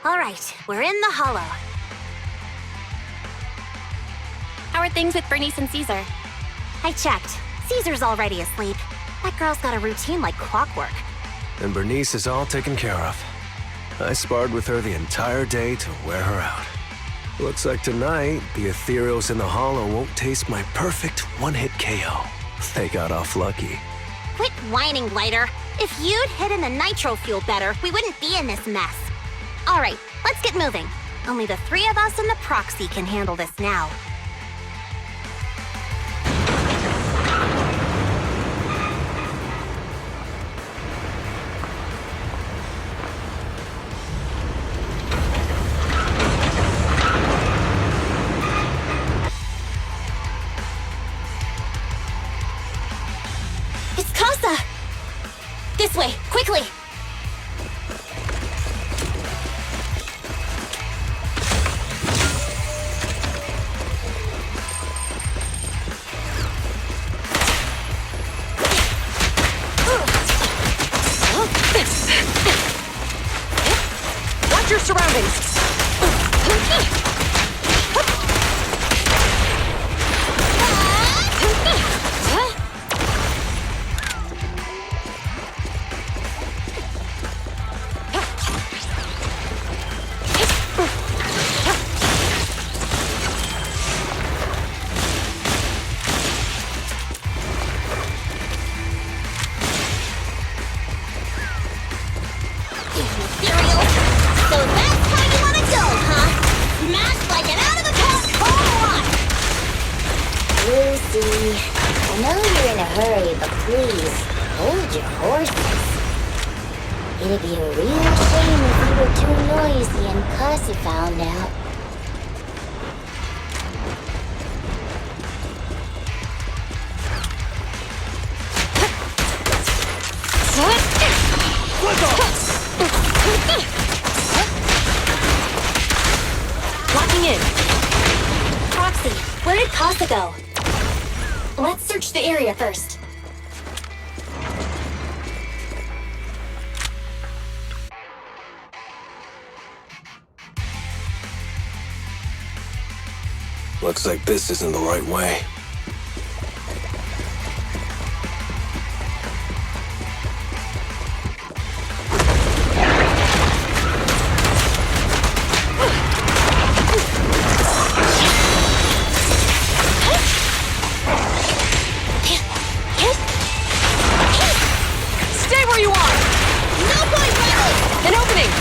All right, we're in the hollow. How are things with Bernice and Caesar? I checked. Caesar's already asleep. That girl's got a routine like clockwork. And Bernice is all taken care of. I sparred with her the entire day to wear her out. Looks like tonight, the ethereals in the hollow won't taste my perfect one-hit KO. They got off lucky. Quit whining, Lighter. If you'd hidden the nitro fuel better, we wouldn't be in this mess. All right, let's get moving. Only the three of us and the proxy can handle this now. It's Casa! This way, quickly! Watch your surroundings! Ethereal! So that's how you wanna go, huh? Smash like an out-of-the-park home run! Lucy, I know you're in a hurry, but please, hold your horses. It'd be a real shame if you were too noisy and Casa found out. Locking in. Proxy, where did Casa go? Let's search the area first. Looks like this isn't the right way. Stay where you are! No point rally! An opening!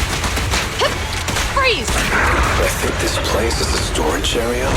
Hup! Freeze! I think this place is a storage area.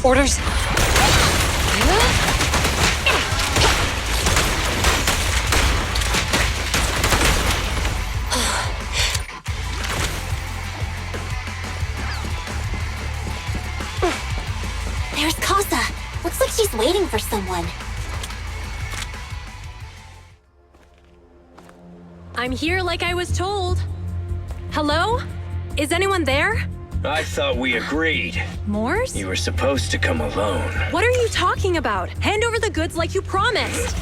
Orders. There's Casa. Looks like she's waiting for someone. I'm here like I was told. Hello? Is anyone there? I thought we agreed. Morse? You were supposed to come alone. What are you talking about? Hand over the goods like you promised.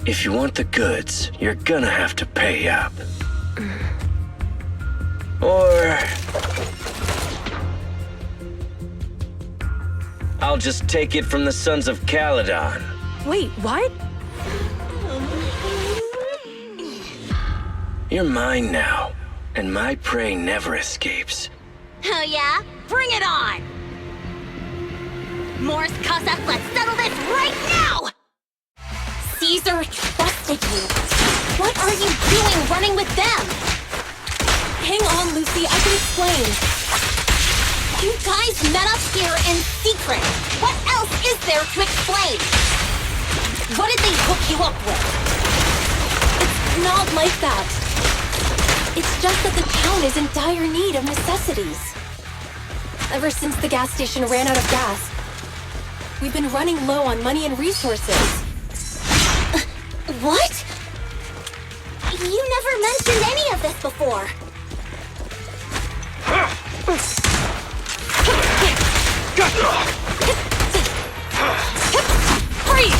If you want the goods, you're gonna have to pay up. Or... I'll just take it from the Sons of Caledon. Wait, what? You're mine now, and my prey never escapes. Oh yeah? Bring it on! Morse, Casa, let's settle this right now! Caesar trusted you. What are you doing running with them? Hang on, Lucy, I can explain. You guys met up here in secret. What else is there to explain? What did they hook you up with? It's not like that. It's just that the town is in dire need of necessities. Ever since the gas station ran out of gas, we've been running low on money and resources. What? You never mentioned any of this before. Freeze!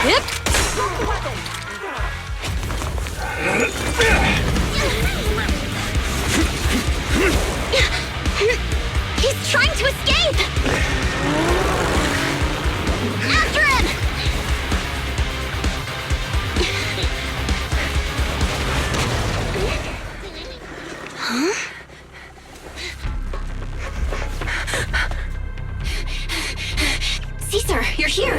Yep. He's trying to escape! After him! Huh? Caesar, you're here!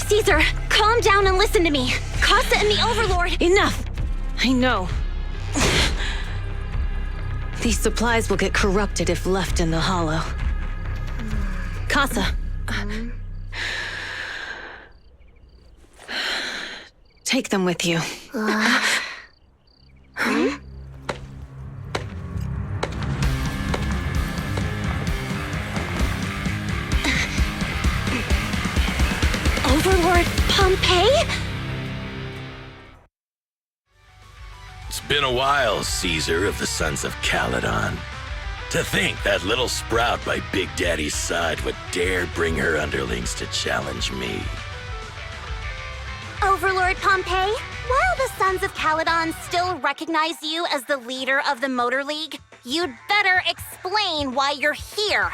Caesar, calm down and listen to me. Casa and the Overlord... Enough! I know. These supplies will get corrupted if left in the hollow. Casa. Take them with you. Overlord Pompeii? It's been a while, Caesar of the Sons of Caledon. To think that little sprout by Big Daddy's side would dare bring her underlings to challenge me. Overlord Pompeii, while the Sons of Caledon still recognize you as the leader of the Motor League, you'd better explain why you're here.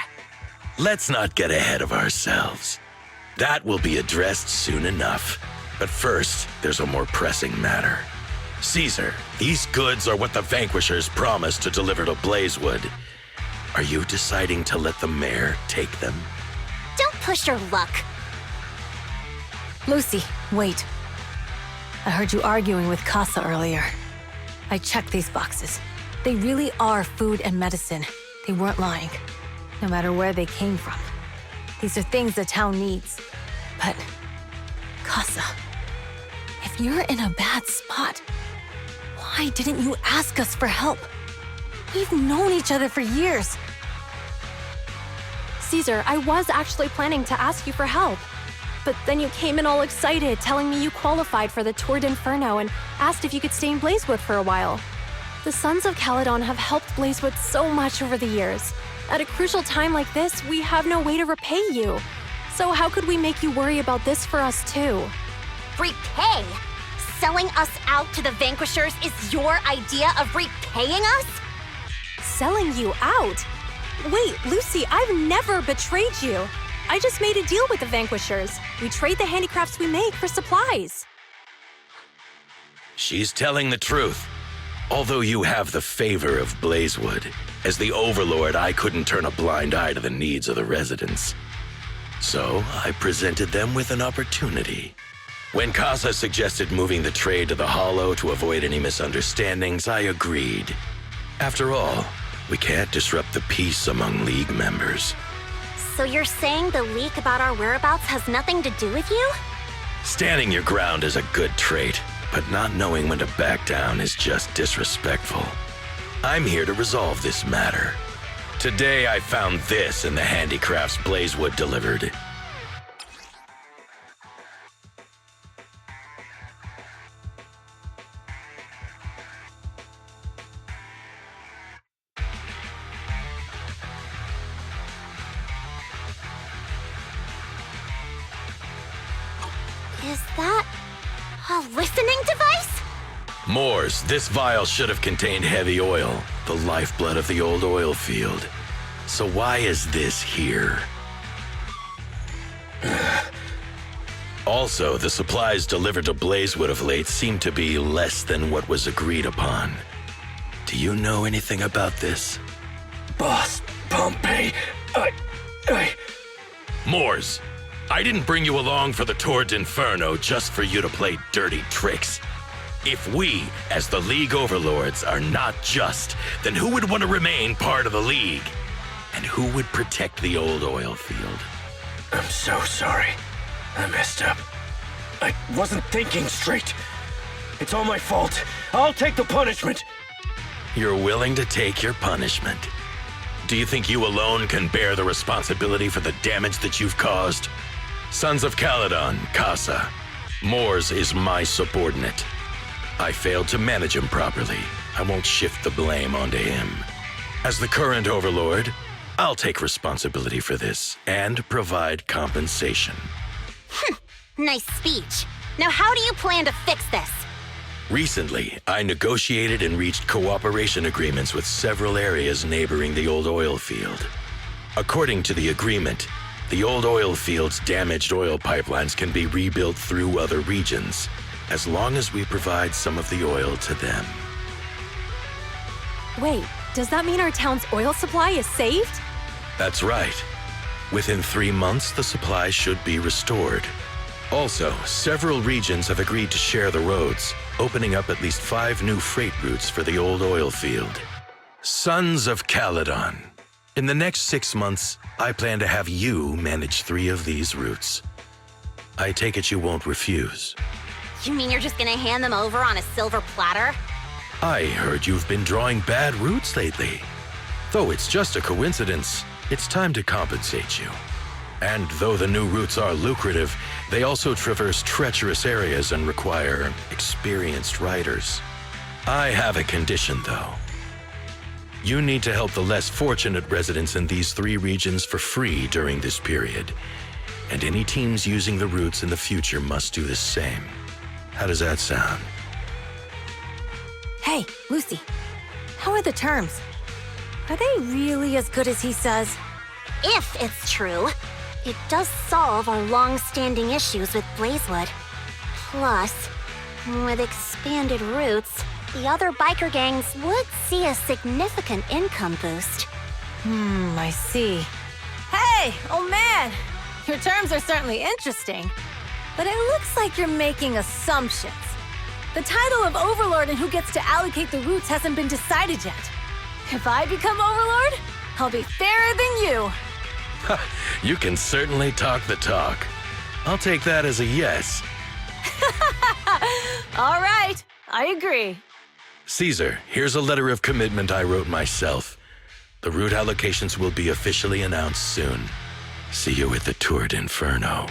Let's not get ahead of ourselves. That will be addressed soon enough. But first, there's a more pressing matter. Caesar, these goods are what the Vanquishers promised to deliver to Blazewood. Are you deciding to let the mayor take them? Don't push your luck. Lucy, wait. I heard you arguing with Casa earlier. I checked these boxes. They really are food and medicine. They weren't lying, no matter where they came from. These are things the town needs. But, Casa, if you're in a bad spot, why didn't you ask us for help? We've known each other for years. Caesar, I was actually planning to ask you for help. But then you came in all excited, telling me you qualified for the Tour d'Inferno and asked if you could stay in Blazewood for a while. The Sons of Caledon have helped Blazewood so much over the years. At a crucial time like this, we have no way to repay you. So how could we make you worry about this for us too? Repay? Selling us out to the Vanquishers is your idea of repaying us? Selling you out? Wait, Lucy, I've never betrayed you. I just made a deal with the Vanquishers. We trade the handicrafts we make for supplies. She's telling the truth. Although you have the favor of Blazewood, as the Overlord, I couldn't turn a blind eye to the needs of the residents. So I presented them with an opportunity. When Casa suggested moving the trade to the Hollow to avoid any misunderstandings, I agreed. After all, we can't disrupt the peace among League members. So you're saying the leak about our whereabouts has nothing to do with you? Standing your ground is a good trait, but not knowing when to back down is just disrespectful. I'm here to resolve this matter. Today I found this in the handicrafts Blazewood delivered. Is that a listening device? Moors, this vial should have contained heavy oil, the lifeblood of the old oil field. So why is this here? Also, the supplies delivered to Blazewood of late seem to be less than what was agreed upon. Do you know anything about this? Boss, Pompey, Moors, I didn't bring you along for the Tour d'Inferno just for you to play dirty tricks. If we, as the League Overlords, are not just, then who would want to remain part of the League? And who would protect the old oil field? I'm so sorry. I messed up. I wasn't thinking straight. It's all my fault. I'll take the punishment. You're willing to take your punishment. Do you think you alone can bear the responsibility for the damage that you've caused? Sons of Caledon, Casa. Moors is my subordinate. I failed to manage him properly. I won't shift the blame onto him. As the current overlord, I'll take responsibility for this and provide compensation. Nice speech. Now how do you plan to fix this? Recently, I negotiated and reached cooperation agreements with several areas neighboring the old oil field. According to the agreement, the old oil field's damaged oil pipelines can be rebuilt through other regions, as long as we provide some of the oil to them. Wait, does that mean our town's oil supply is saved? That's right. Within 3 months, the supply should be restored. Also, several regions have agreed to share the roads, opening up at least 5 new freight routes for the old oil field. Sons of Caledon. In the next 6 months, I plan to have you manage 3 of these routes. I take it you won't refuse. You mean you're just gonna hand them over on a silver platter? I heard you've been drawing bad routes lately. Though it's just a coincidence, it's time to compensate you. And though the new routes are lucrative, they also traverse treacherous areas and require experienced riders. I have a condition, though. You need to help the less fortunate residents in these 3 regions for free during this period. And any teams using the routes in the future must do the same. How does that sound? Hey, Lucy, how are the terms? Are they really as good as he says? If it's true, it does solve our long-standing issues with Blazewood. Plus, with expanded routes, the other biker gangs would see a significant income boost. I see. Hey, old man! Your terms are certainly interesting, but it looks like you're making assumptions. The title of Overlord and who gets to allocate the routes hasn't been decided yet. If I become Overlord, I'll be fairer than you. You can certainly talk the talk. I'll take that as a yes. All right, I agree. Caesar, here's a letter of commitment I wrote myself. The route allocations will be officially announced soon. See you at the Tour d'Inferno.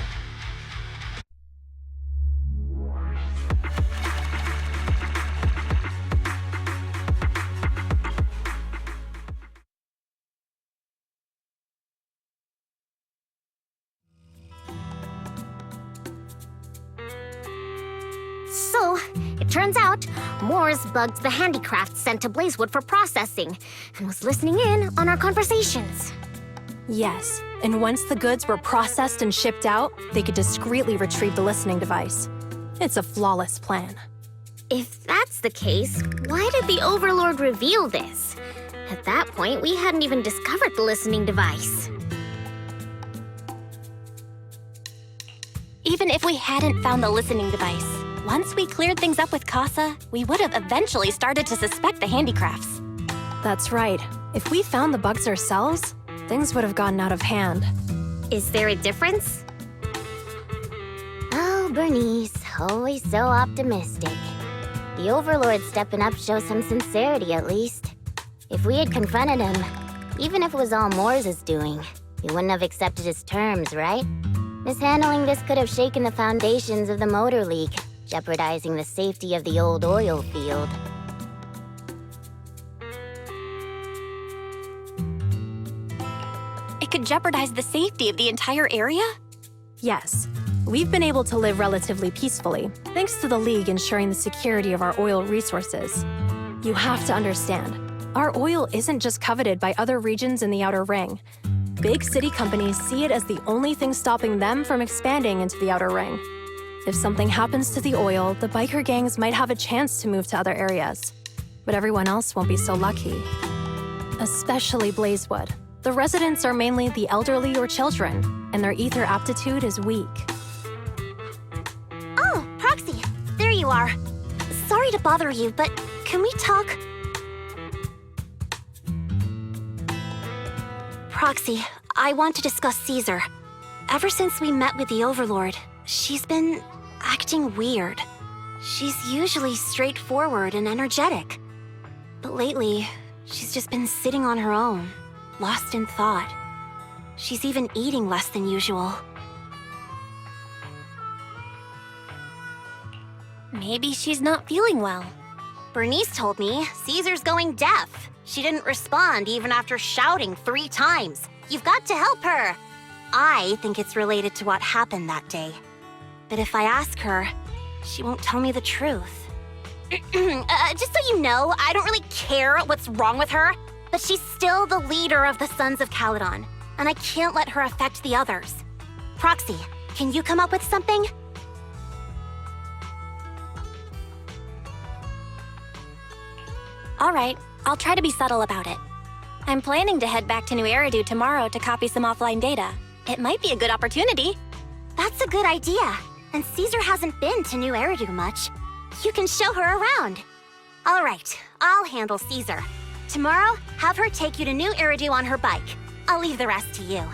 So, it turns out, Moores bugged the handicrafts sent to Blazewood for processing, and was listening in on our conversations. Yes, and once the goods were processed and shipped out, they could discreetly retrieve the listening device. It's a flawless plan. If that's the case, why did the Overlord reveal this? At that point, we hadn't even discovered the listening device. Even if we hadn't found the listening device, once we cleared things up with Casa, we would have eventually started to suspect the handicrafts. That's right. If we found the bugs ourselves, things would have gotten out of hand. Is there a difference? Oh, Bernice, always so optimistic. The Overlord stepping up shows some sincerity, at least. If we had confronted him, even if it was all Moore's doing, he wouldn't have accepted his terms, right? Mishandling this could have shaken the foundations of the Motor League, jeopardizing the safety of the old oil field. It could jeopardize the safety of the entire area? Yes. We've been able to live relatively peacefully, thanks to the League ensuring the security of our oil resources. You have to understand, our oil isn't just coveted by other regions in the Outer Ring. Big city companies see it as the only thing stopping them from expanding into the Outer Ring. If something happens to the oil, the biker gangs might have a chance to move to other areas. But everyone else won't be so lucky. Especially Blazewood. The residents are mainly the elderly or children, and their ether aptitude is weak. Oh, Proxy, there you are. Sorry to bother you, but can we talk? Proxy, I want to discuss Caesar. Ever since we met with the Overlord, she's been acting weird. She's usually straightforward and energetic. But lately, she's just been sitting on her own, lost in thought. She's even eating less than usual. Maybe she's not feeling well. Bernice told me Caesar's going deaf. She didn't respond even after shouting 3 times. You've got to help her. I think it's related to what happened that day. But if I ask her, she won't tell me the truth. Just so you know, I don't really care what's wrong with her, but she's still the leader of the Sons of Caledon, and I can't let her affect the others. Proxy, can you come up with something? All right, I'll try to be subtle about it. I'm planning to head back to New Eridu tomorrow to copy some offline data. It might be a good opportunity. That's a good idea. And Caesar hasn't been to New Eridu much. You can show her around. All right, I'll handle Caesar. Tomorrow, have her take you to New Eridu on her bike. I'll leave the rest to you.